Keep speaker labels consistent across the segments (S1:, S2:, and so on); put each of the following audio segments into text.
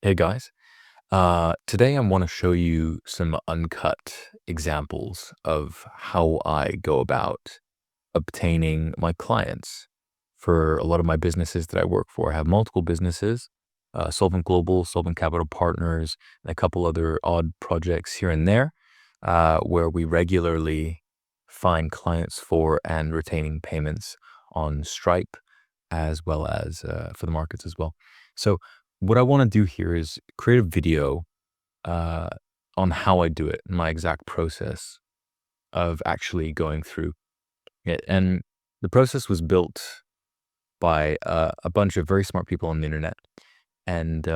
S1: Hey guys, today I want to show you some uncut examples of how I go about obtaining my clients for a lot of my businesses that I work for. I have multiple businesses, Solvent Global, Solvent Capital Partners, and a couple other odd projects here and there, where we regularly find clients for and retaining payments on Stripe, as well as for the markets as well. So what I want to do here is create a video uh, on how I do it, my exact process of actually going through it. And the process was built by a bunch of very smart people on the internet. And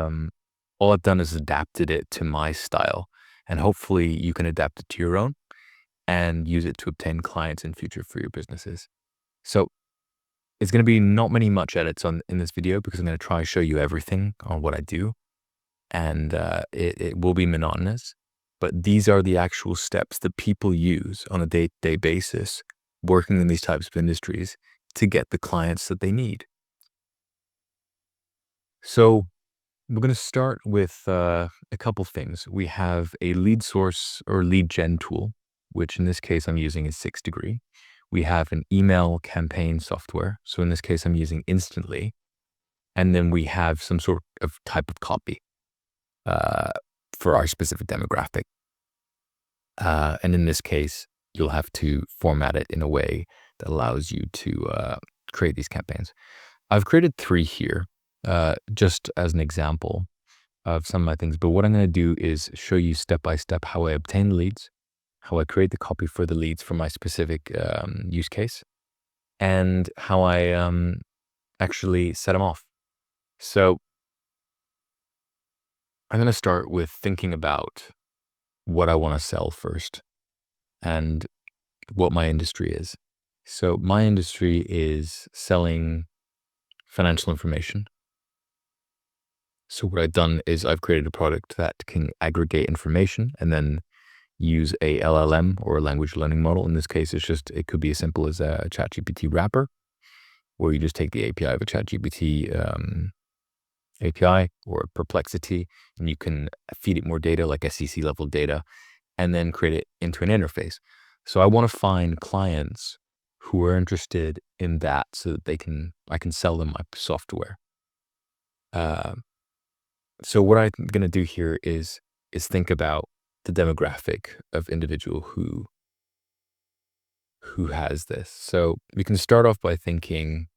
S1: all I've done is adapted it to my style. And hopefully you can adapt it to your own and use it to obtain clients in future for your businesses. So it's going to be not much edits on in this video because I'm going to try to show you everything on what I do. And it will be monotonous, but these are the actual steps that people use on a day-to-day basis working in these types of industries to get the clients that they need. So we're going to start with a couple things. We have a lead source or lead gen tool, which in this case I'm using is 6degree. We have an email campaign software. So in this case, I'm using Instantly. And then we have some sort of type of copy uh, for our specific demographic. And in this case, you'll have to format it in a way that allows you to create these campaigns. I've created 3 here, just as an example of some of my things. But what I'm going to do is show you step by step how I obtain the leads, how I create the copy for the leads for my specific use case, and how I actually set them off. So I'm going to start with thinking about what I want to sell first and what my industry is. So my industry is selling financial information. So what I've done is I've created a product that can aggregate information and then use a LLM or a language learning model. In this case, it could be as simple as a ChatGPT wrapper, where you just take the API of a ChatGPT API or Perplexity, and you can feed it more data like SEC level data, and then create it into an interface. So I want to find clients who are interested in that so that I can sell them my software. Uh, so what I'm going to do here is think about the demographic of individual who has this. So we can start off by thinking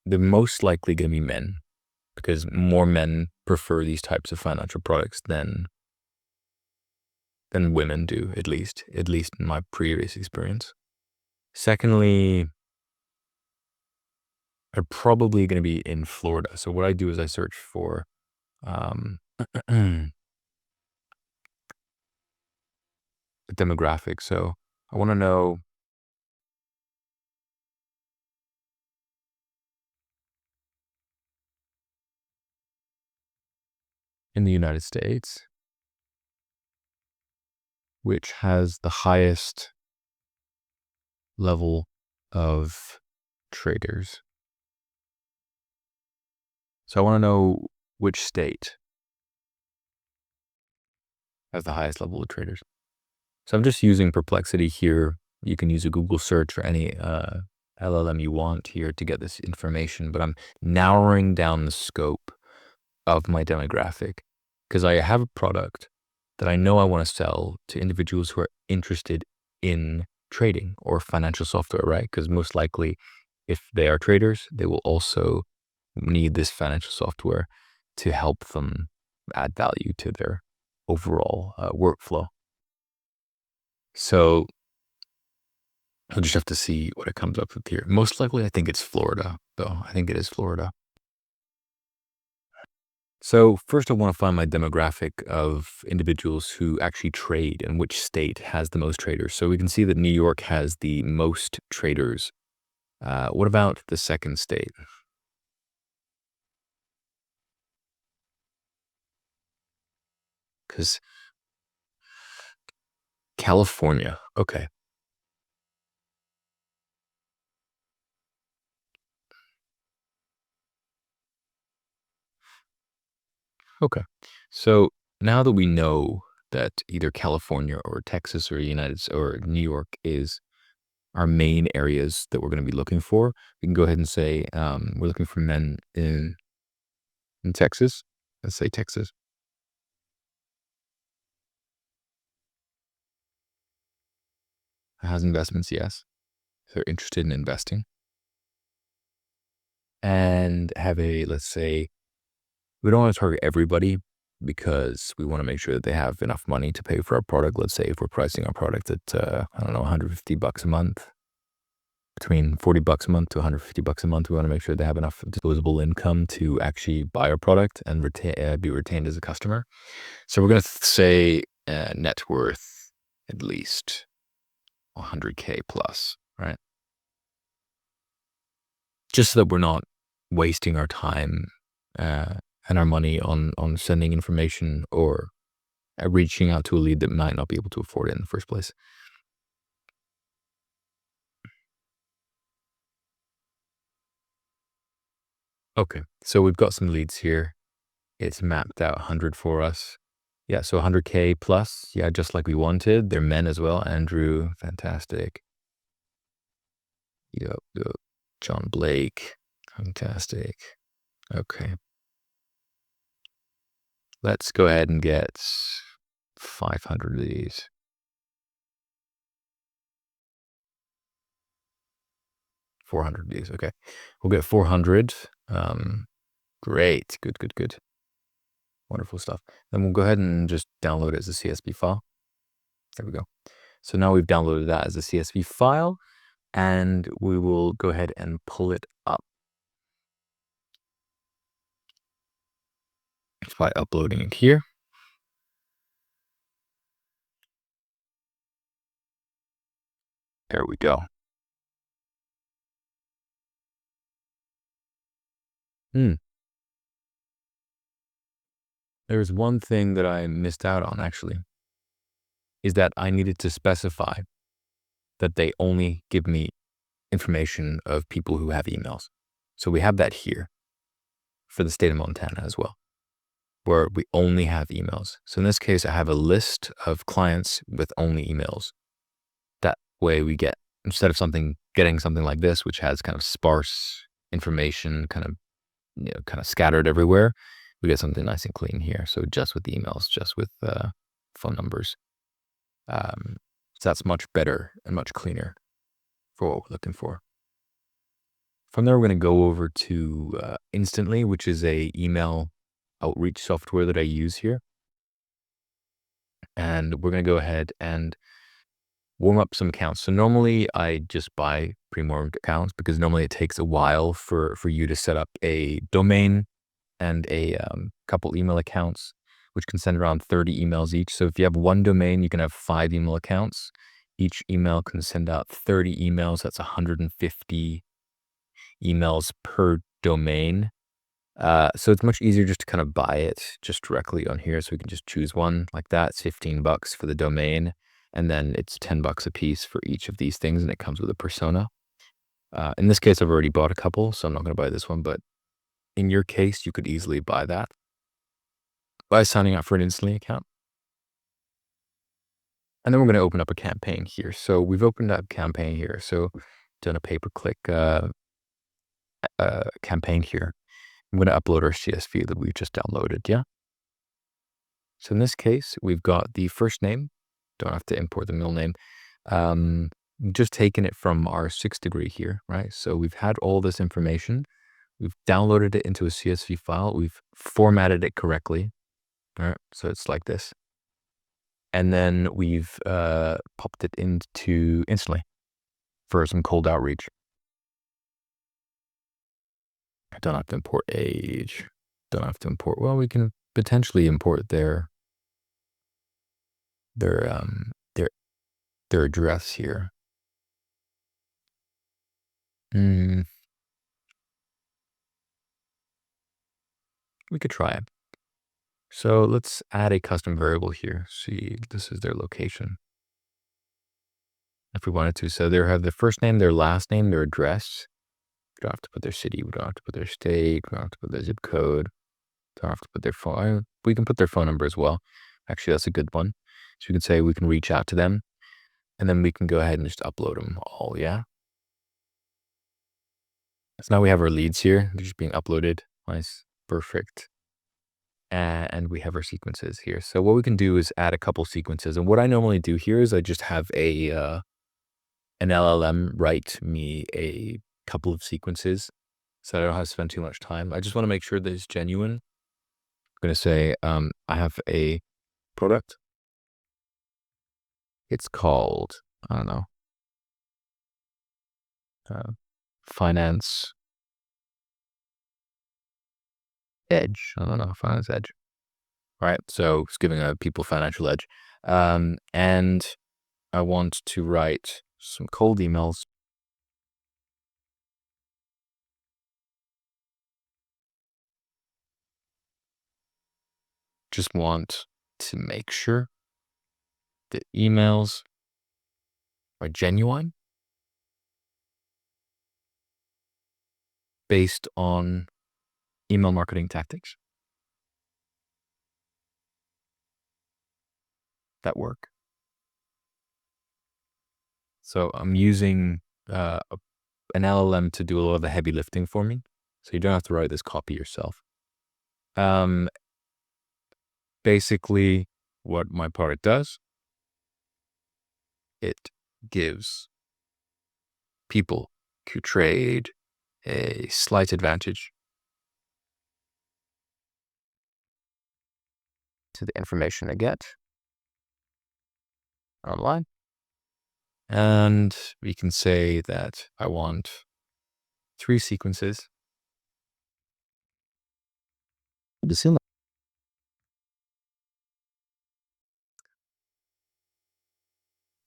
S1: they're most likely going to be men because more men prefer these types of financial products than women do, at least in my previous experience. Secondly, are probably going to be in Florida. So what I do is I search for um, the demographic. So I want to know in the United States, which has the highest level of traders. So I want to know which state has the highest level of traders. So I'm just using Perplexity here. You can use a Google search or any LLM you want here to get this information, but I'm narrowing down the scope of my demographic because I have a product that I know I want to sell to individuals who are interested in trading or financial software, right? Because most likely, if they are traders, they will also need this financial software to help them add value to their overall workflow. So I'll just have to see what it comes up with here. Most likely, I think it's Florida, though. I think it is Florida. So first, I want to find my demographic of individuals who actually trade and which state has the most traders. So we can see that New York has the most traders. What about the second state? Because California. Okay. Okay. So now that we know that either California or Texas or or New York is our main areas that we're going to be looking for, we can go ahead and say we're looking for men in Texas. Let's say Texas. Has investments, yes. If they're interested in investing and have a, let's say, we don't want to target everybody because we want to make sure that they have enough money to pay for our product. Let's say if we're pricing our product at, I don't know, $150 a month, between $40 a month to $150 a month, we want to make sure they have enough disposable income to actually buy our product and be retained as a customer. So we're going to say net worth at least 100K plus, right? Just so that we're not wasting our time uh, and our money on sending information or reaching out to a lead that might not be able to afford it in the first place. Okay, so we've got some leads here. It's mapped out 100 for us. Yeah, so 100K plus. Yeah, just like we wanted. They're men as well. Andrew, fantastic. Yep. John Blake, fantastic. Okay, let's go ahead and get 500 of these. 400 of these. Okay, we'll get 400. Great. Good. Wonderful stuff. Then we'll go ahead and just download it as a CSV file. There we go. So now we've downloaded that as a CSV file, and we will go ahead and pull it up by uploading it here. There we go. There's one thing that I missed out on actually, is that I needed to specify that they only give me information of people who have emails. So we have that here for the state of Montana as well, where we only have emails. So in this case, I have a list of clients with only emails. That way we get, instead of getting something like this, which has kind of sparse information, kind of scattered everywhere, we get something nice and clean here. So just with the emails, just with phone numbers. So that's much better and much cleaner for what we're looking for. From there, we're going to go over to Instantly, which is a email outreach software that I use here. And we're going to go ahead and warm up some accounts. So normally I just buy pre-warmed accounts because normally it takes a while for you to set up a domain and a couple email accounts, which can send around 30 emails each. So if you have one domain, you can have 5 email accounts. Each email can send out 30 emails. That's 150 emails per domain. So it's much easier just to kind of buy it just directly on here. So we can just choose one like that. It's $15 for the domain. And then it's $10 a piece for each of these things. And it comes with a persona. In this case, I've already bought a couple, so I'm not going to buy this one. But in your case, you could easily buy that by signing up for an Instantly account. And then we're going to open up a campaign here. So we've opened up a campaign here. So done a pay-per-click campaign here. I'm going to upload our CSV that we've just downloaded, yeah? So in this case, we've got the first name. Don't have to import the middle name. Just taken it from our 6th degree here, right? So we've had all this information. We've downloaded it into a CSV file. We've formatted it correctly, all right? So it's like this. And then we've popped it into Instantly for some cold outreach. I don't have to import age. Don't have to import, well, we can potentially import their address here. We could try it. So let's add a custom variable here. See, this is their location. If we wanted to, so they have their first name, their last name, their address. We don't have to put their city. We don't have to put their state. We don't have to put their zip code. Don't have to put their phone. We can put their phone number as well. Actually, that's a good one. So we can say we can reach out to them, and then we can go ahead and just upload them all. Yeah. So now we have our leads here. They're just being uploaded. Nice. Perfect. And we have our sequences here. So what we can do is add a couple sequences. And what I normally do here is I just have an LLM write me a couple of sequences so I don't have to spend too much time. I just want to make sure that it's genuine. I'm going to say, I have a product. It's called, I don't know, Finance Edge. I don't know, Finance Edge. Right. So it's giving people financial edge. And I want to write some cold emails. Just want to make sure that emails are genuine based on email marketing tactics that work. So I'm using an LLM to do a lot of the heavy lifting for me. So you don't have to write this copy yourself. Basically, what my product does, it gives people who trade a slight advantage to the information they get online. And we can say that I want 3 sequences.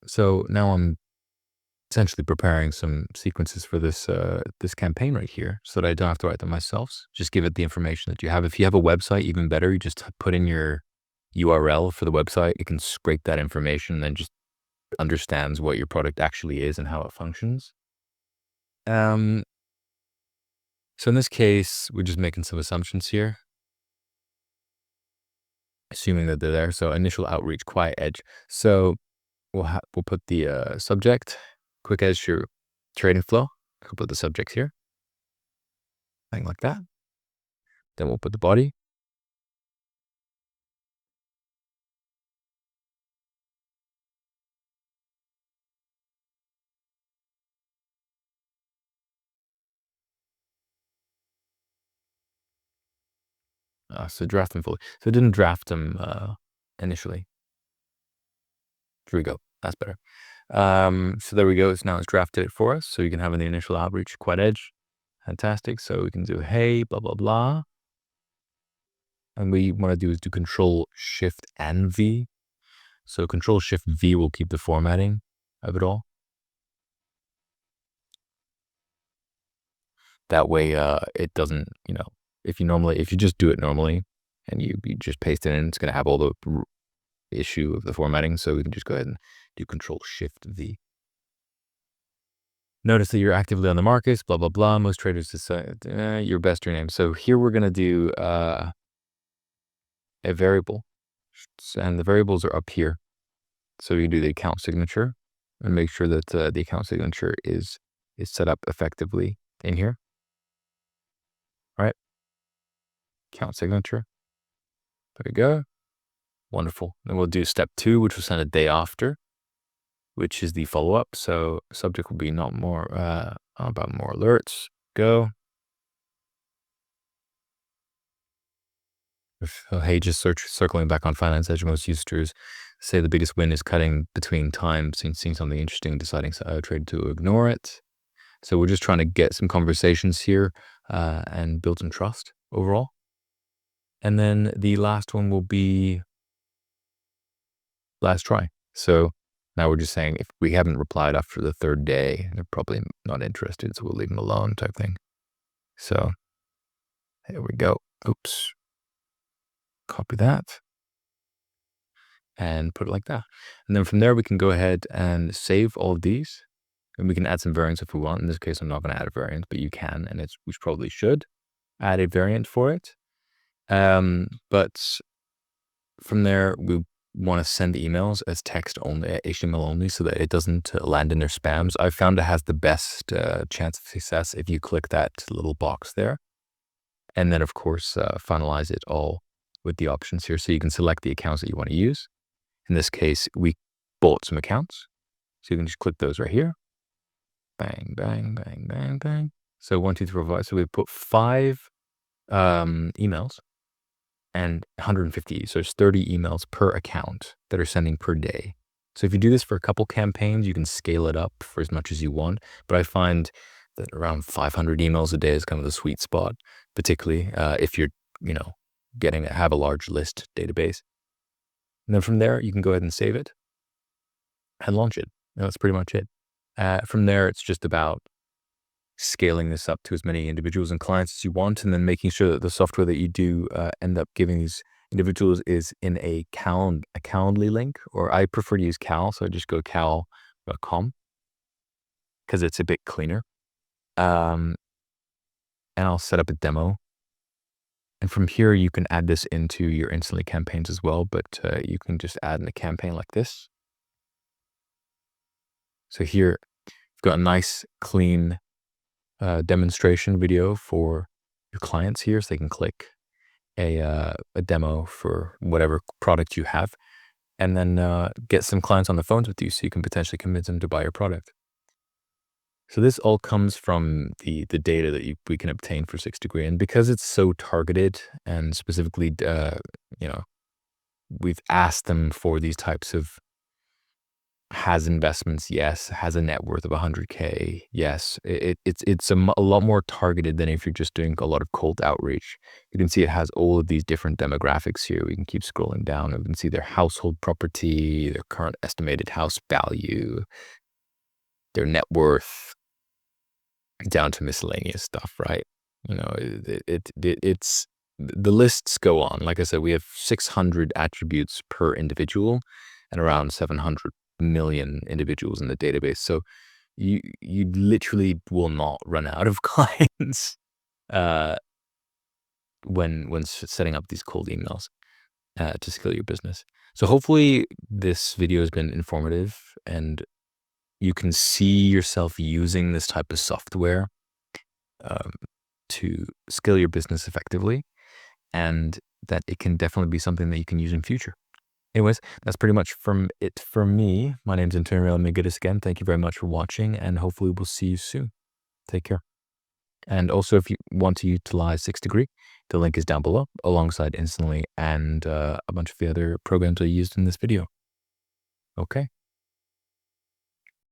S1: So now I'm essentially preparing some sequences for this this campaign right here so that I don't have to write them myself. Just give it the information that you have. If you have a website, even better, you just put in your URL for the website. It can scrape that information and then just understands what your product actually is and how it functions. So in this case, we're just making some assumptions here, assuming that they're there. So initial outreach, quiet edge. So we'll put the subject, quick edge to trading flow. We'll put the subject here, thing like that. Then we'll put the body. So draft them fully. So it didn't draft them initially. Here we go. That's better. So there we go. Now it's drafted it for us. So you can have in the initial outreach, quad edge. Fantastic. So we can do, hey, blah, blah, blah. And we want to do is do Control Shift and V. So Control Shift V will keep the formatting of it all. That way, it doesn't, if you just do it normally and you just paste it in, it's going to have all the issue of the formatting. So we can just go ahead and do Control Shift V. Notice that you're actively on the markets, blah, blah, blah. Most traders decide your best your name. So here we're going to do a variable, and the variables are up here. So we can do the account signature and make sure that the account signature is set up effectively in here. All right. Account signature. There we go. Wonderful. Then we'll do step 2, which will send a day after, which is the follow-up. So subject will be not more about more alerts. Go. Hey, just circling back on Finance Edge, most users say the biggest win is cutting between times and seeing something interesting, deciding to trade to ignore it. So we're just trying to get some conversations here and build some trust overall. And then the last one will be last try. So now we're just saying if we haven't replied after the 3rd day, they're probably not interested, so we'll leave them alone type thing. So there we go. Oops. Copy that and put it like that. And then from there, we can go ahead and save all of these, and we can add some variants if we want. In this case, I'm not going to add a variant, but you can, and we probably should add a variant for it. But from there, we want to send emails as text only, HTML only, so that it doesn't land in their spams. I found it has the best chance of success if you click that little box there. And then, of course, finalize it all with the options here. So you can select the accounts that you want to use. In this case, we bought some accounts. So you can just click those right here. Bang, bang, bang, bang, bang. So 1, 2, 3, 4, 5. So we put 5 emails and 150. So there's 30 emails per account that are sending per day. So if you do this for a couple campaigns, you can scale it up for as much as you want. But I find that around 500 emails a day is kind of the sweet spot, particularly if you're, have a large list database. And then from there, you can go ahead and save it and launch it. That's pretty much it. From there, it's just about scaling this up to as many individuals and clients as you want, and then making sure that the software that you do end up giving these individuals is in a Calendly link, or I prefer to use Cal, so I just go cal.com because it's a bit cleaner. And I'll set up a demo. And from here, you can add this into your Instantly campaigns as well, but you can just add in a campaign like this. So here, you've got a nice, clean demonstration video for your clients here, so they can click a demo for whatever product you have, and then get some clients on the phones with you so you can potentially convince them to buy your product. So this all comes from the data that we can obtain for 6 Degree, and because it's so targeted and specifically, we've asked them for these types of has investments, yes. Has a net worth of 100K, yes. It's a lot more targeted than if you're just doing a lot of cold outreach. You can see it has all of these different demographics here. We can keep scrolling down. We can see their household property, their current estimated house value, their net worth, down to miscellaneous stuff, right? It's the lists go on. Like I said, we have 600 attributes per individual and around 700 million individuals in the database. So you literally will not run out of clients when setting up these cold emails to scale your business. So hopefully this video has been informative and you can see yourself using this type of software to scale your business effectively, and that it can definitely be something that you can use in future. Anyways, that's pretty much it from me. My name's Antonio. Let me get this again. Thank you very much for watching, and hopefully we'll see you soon. Take care. And also, if you want to utilize 6 Degree, the link is down below, alongside Instantly and a bunch of the other programs I used in this video. Okay.